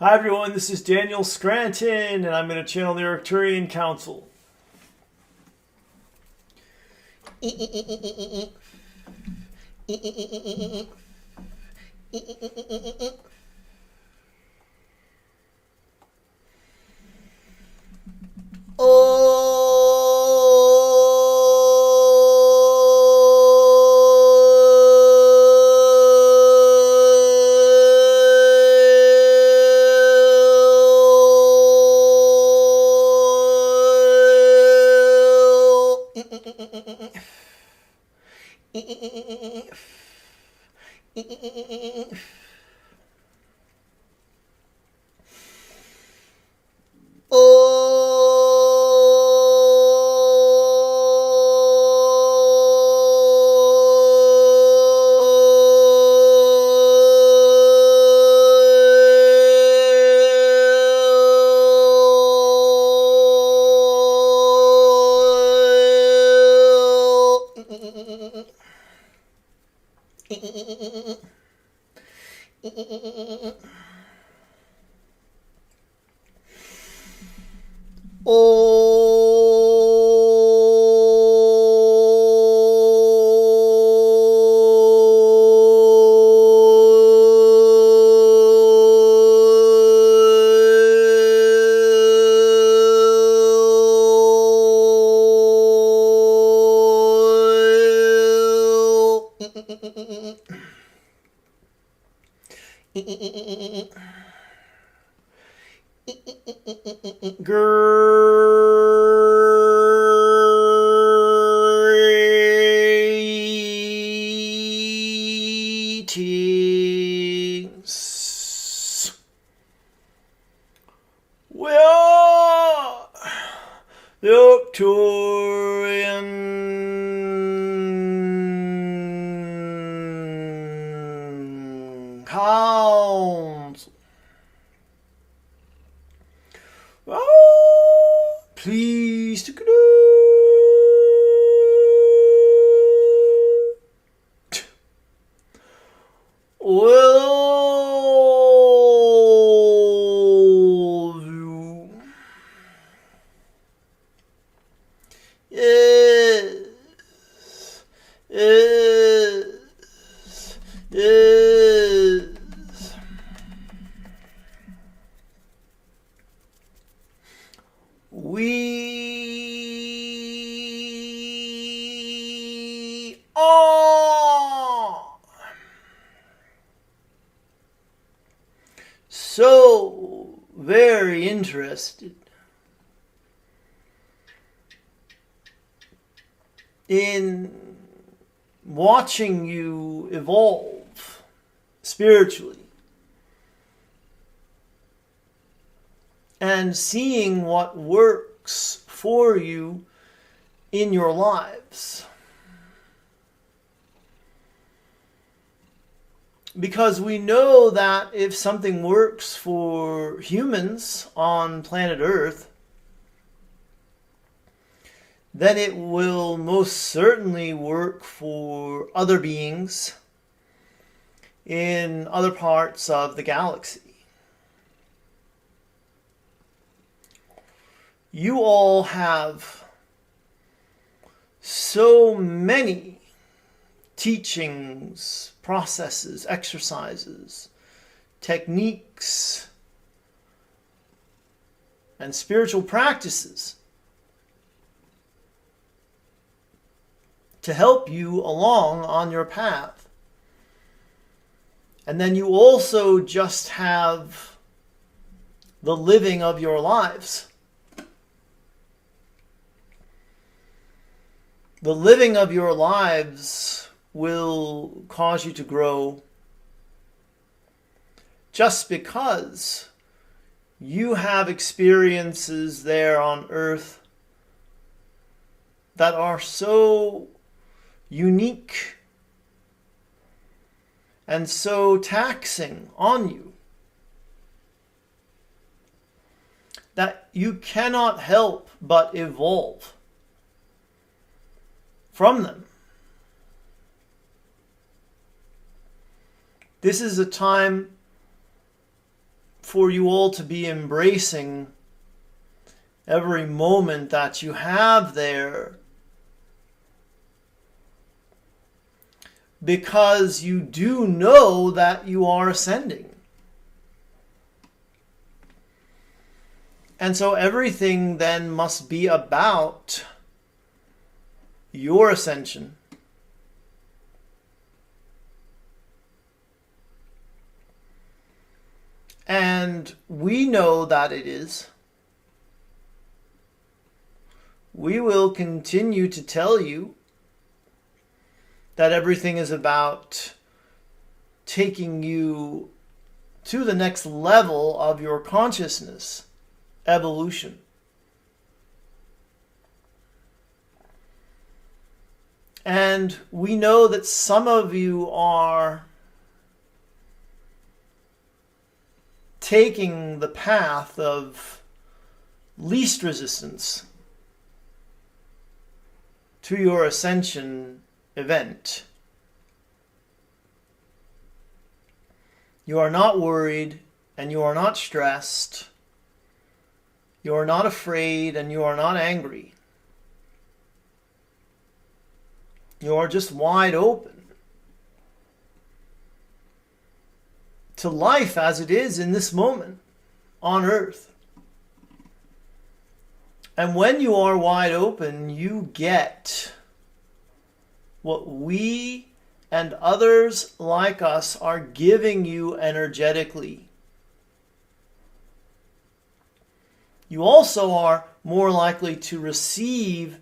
Hi everyone, this is Daniel Scranton, and I'm going to channel the Arcturian Council. Greetings. We are the Arcturian Council. Please to connect. Well, you. Yes. Yes. Yes. We are so very interested in watching you evolve spiritually and seeing what works for you in your lives. Because we know that if something works for humans on planet Earth, then it will most certainly work for other beings in other parts of the galaxy. You all have so many teachings, processes, exercises, techniques, and spiritual practices to help you along on your path. And then you also just have the living of your lives. The living of your lives will cause you to grow just because you have experiences there on Earth that are so unique and so taxing on you that you cannot help but evolve from them. This is a time for you all to be embracing every moment that you have there, because you do know that you are ascending. And so everything then must be about your ascension. And we know that it is. We will continue to tell you that everything is about taking you to the next level of your consciousness evolution. And we know that some of you are taking the path of least resistance to your ascension event. You are not worried and you are not stressed. You are not afraid and you are not angry. You are just wide open to life as it is in this moment on earth. And when you are wide open, you get what we and others like us are giving you energetically. You also are more likely to receive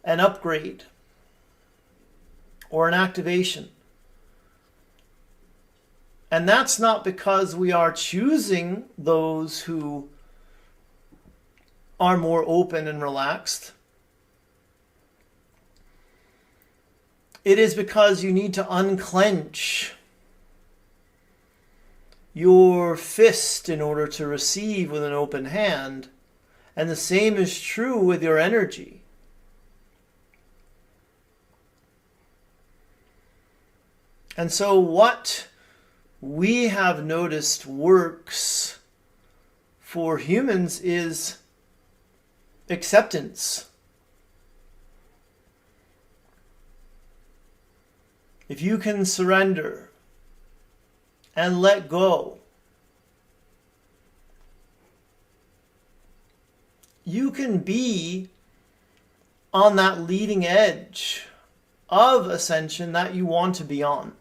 an upgrade or an activation. And that's not because we are choosing those who are more open and relaxed. It is because you need to unclench your fist in order to receive with an open hand. And the same is true with your energy. And so what we have noticed works for humans is acceptance. If you can surrender and let go, you can be on that leading edge of ascension that you want to be on.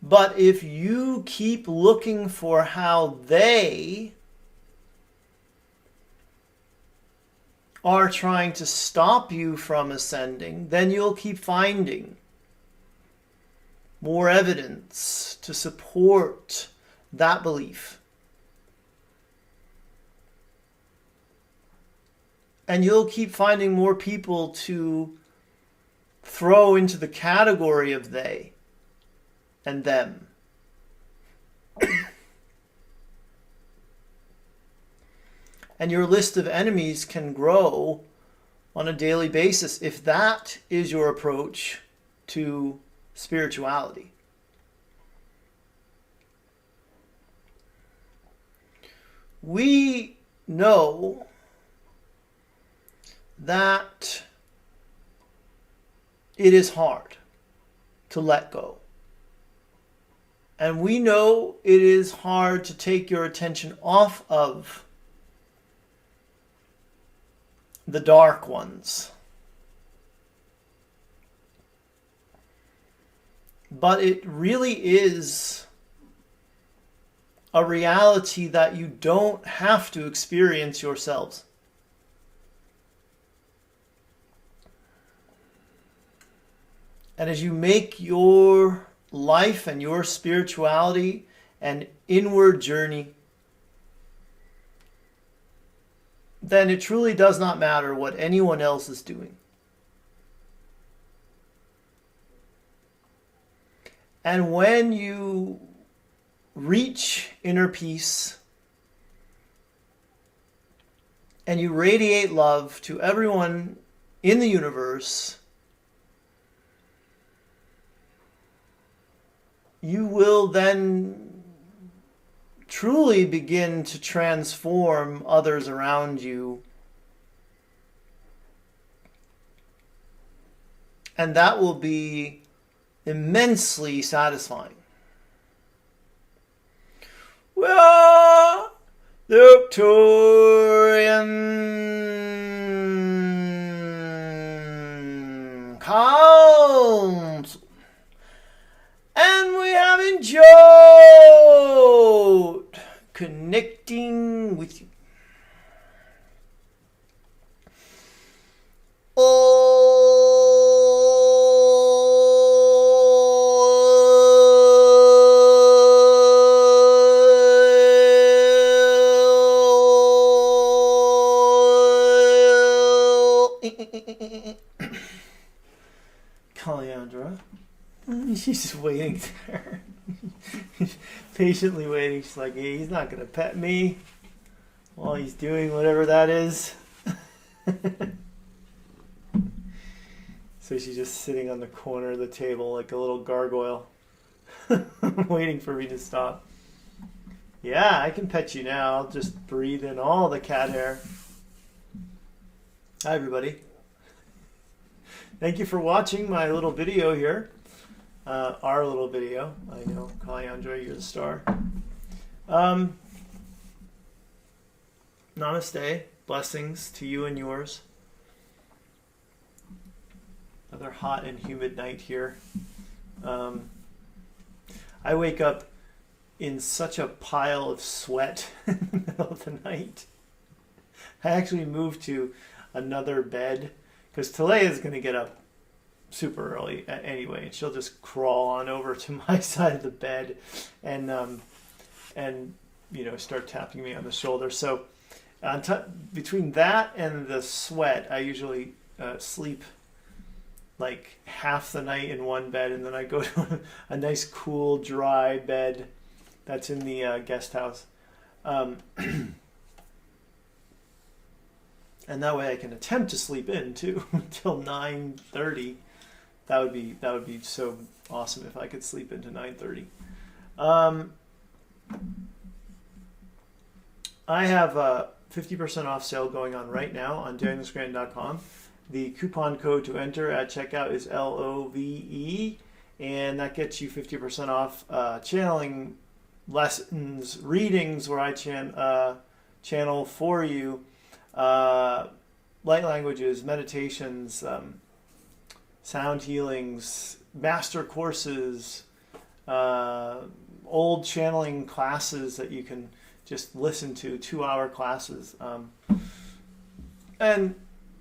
But if you keep looking for how they are trying to stop you from ascending, then you'll keep finding more evidence to support that belief. And you'll keep finding more people to throw into the category of they and them. And your list of enemies can grow on a daily basis if that is your approach to spirituality. We know that it is hard to let go. And we know it is hard to take your attention off of the dark ones. But it really is a reality that you don't have to experience yourselves. And as you make your life and your spirituality an inward journey, then it truly does not matter what anyone else is doing. And when you reach inner peace and you radiate love to everyone in the universe, you will then truly begin to transform others around you. And that will be immensely satisfying. We are the Arcturian Council, and we have enjoyed connecting with you. Callie, she's just waiting there. Patiently waiting. She's like, hey, he's not going to pet me while he's doing whatever that is. So she's just sitting on the corner of the table like a little gargoyle, waiting for me to stop. Yeah, I can pet you now. I'll just breathe in all the cat hair. Hi, everybody. Thank you for watching my little video here. Our little video. I know, Callie, you're the star. Namaste. Blessings to you and yours. Another hot and humid night here. I wake up in such a pile of sweat in the middle of the night. I actually moved to another bed because Talia is going to get up super early anyway, and she'll just crawl on over to my side of the bed and start tapping me on the shoulder. So between that and the sweat, I usually sleep like half the night in one bed, and then I go to a nice cool dry bed that's in the guest house, and that way I can attempt to sleep in too until 9:30. That would be so awesome if I could sleep into 9:30. I have a 50% off sale going on right now on DanielScranton.com. The coupon code to enter at checkout is LOVE, and that gets you 50% off channeling lessons, readings where I channel for you light languages, meditations, sound healings, master courses, old channeling classes that you can just listen to, 2-hour classes, and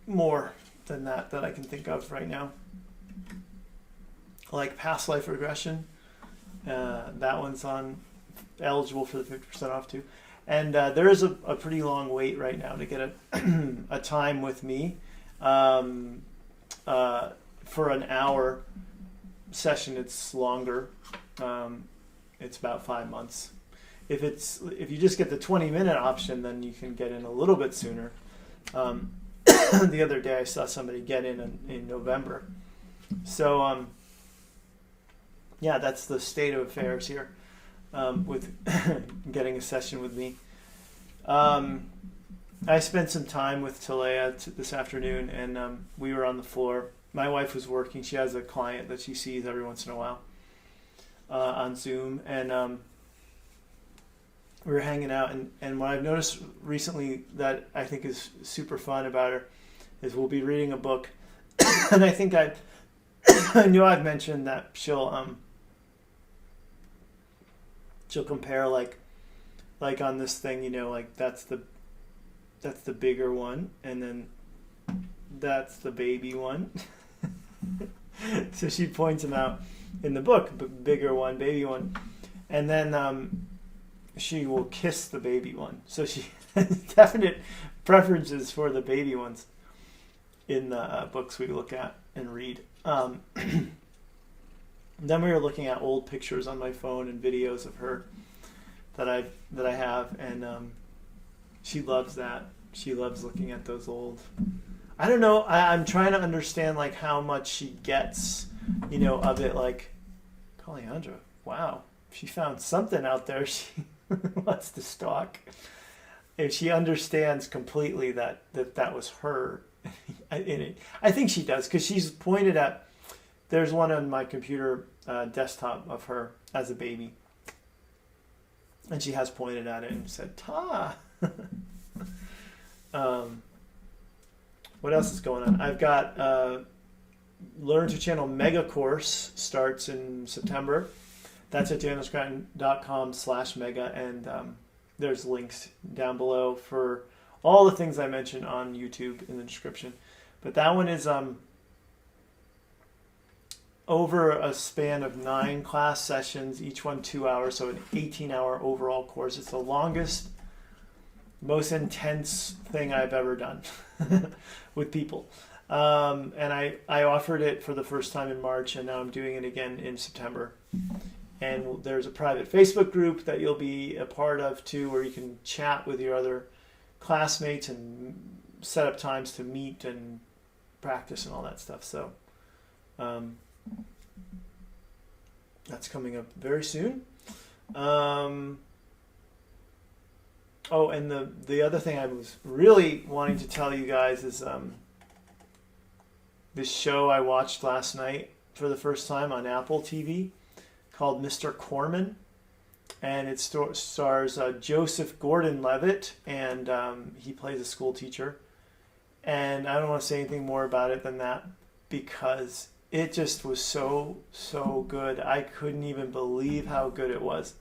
more than that I can think of right now. Like past life regression, that one's eligible for the 50% off too. And there is a pretty long wait right now to get a time with me for an hour session. It's longer. It's about 5 months. If you just get the 20-minute option, then you can get in a little bit sooner. The other day I saw somebody get in November. So yeah, that's the state of affairs here with getting a session with me. I spent some time with Talia this afternoon, and we were on the floor. My wife was working. She has a client that she sees every once in a while on Zoom, and we were hanging out. And what I've noticed recently that I think is super fun about her is we'll be reading a book, and I think I knew I've mentioned that she'll compare like on this thing, like that's the bigger one, and then that's the baby one. So she points them out in the book, bigger one, baby one, and then she will kiss the baby one. So she has definite preferences for the baby ones in the books we look at and read. Then we were looking at old pictures on my phone and videos of her that I have, and she loves that. She loves looking at those old. I don't know. I'm trying to understand like how much she gets, of it. Like, Callie, wow, she found something out there she wants to stalk. If she understands completely that was her, I think she does, because she's pointed at, there's one on my computer desktop of her as a baby, and she has pointed at it and said, "Ta." What else is going on? I've got Learn to Channel Mega Course starts in September. That's at danielscranton.com/mega, and there's links down below for all the things I mentioned on YouTube in the description. But that one is over a span of 9 class sessions, each one 2 hours, so an 18-hour overall course. It's the longest, most intense thing I've ever done with people. And I offered it for the first time in March, and now I'm doing it again in September. And there's a private Facebook group that you'll be a part of too, where you can chat with your other classmates and set up times to meet and practice and all that stuff. So that's coming up very soon. Oh, and the other thing I was really wanting to tell you guys is this show I watched last night for the first time on Apple TV called Mr. Corman, and it stars Joseph Gordon-Levitt, and he plays a school teacher. And I don't want to say anything more about it than that, because it just was so good. I couldn't even believe how good it was.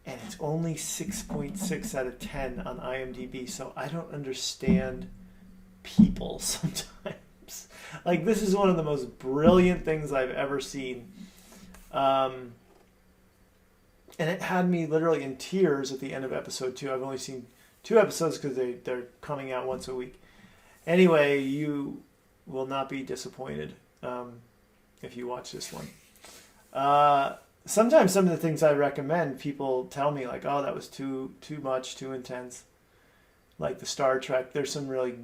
And it's only 6.6 out of 10 on IMDb, so I don't understand people sometimes. Like, this is one of the most brilliant things I've ever seen. And it had me literally in tears at the end of episode 2. I've only seen 2 episodes because they're coming out once a week. Anyway, you will not be disappointed if you watch this one. Sometimes some of the things I recommend, people tell me like, "Oh, that was too much, too intense." Like the Star Trek, there's some really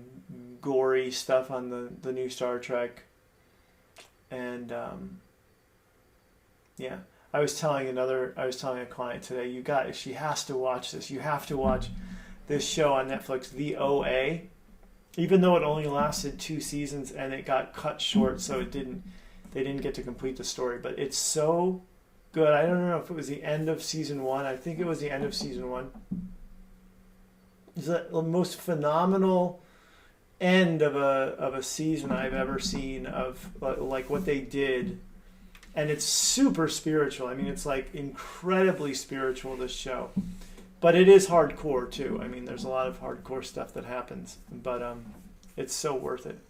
gory stuff on the new Star Trek, and yeah. I was telling a client today, she has to watch this. You have to watch this show on Netflix, The OA, even though it only lasted 2 seasons and it got cut short, so they didn't get to complete the story. But it's so good. I don't know if it was the end of season 1. I think it was the end of season 1. It's the most phenomenal end of a season I've ever seen, of like what they did. And it's super spiritual. I mean, it's like incredibly spiritual, this show. But it is hardcore too. I mean, there's a lot of hardcore stuff that happens. But it's so worth it.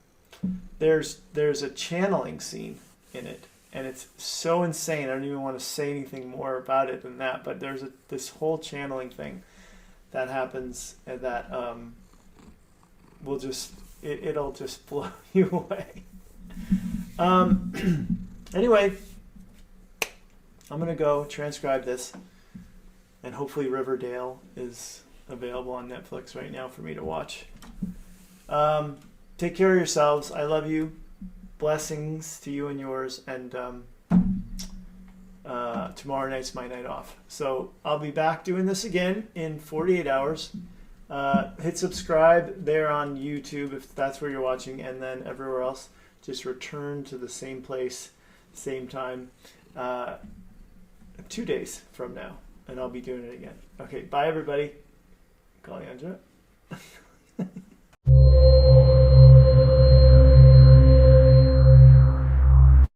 There's a channeling scene in it. And it's so insane. I don't even want to say anything more about it than that. But there's this whole channeling thing that happens, and that will just... It'll just blow you away. Anyway... I'm going to go transcribe this, and hopefully Riverdale is available on Netflix right now for me to watch. Take care of yourselves. I love you. Blessings to you and yours, and tomorrow night's my night off. So I'll be back doing this again in 48 hours. Hit subscribe there on YouTube if that's where you're watching, and then everywhere else, just return to the same place, same time. 2 days from now, and I'll be doing it again. Okay, bye everybody. Callie, Angela.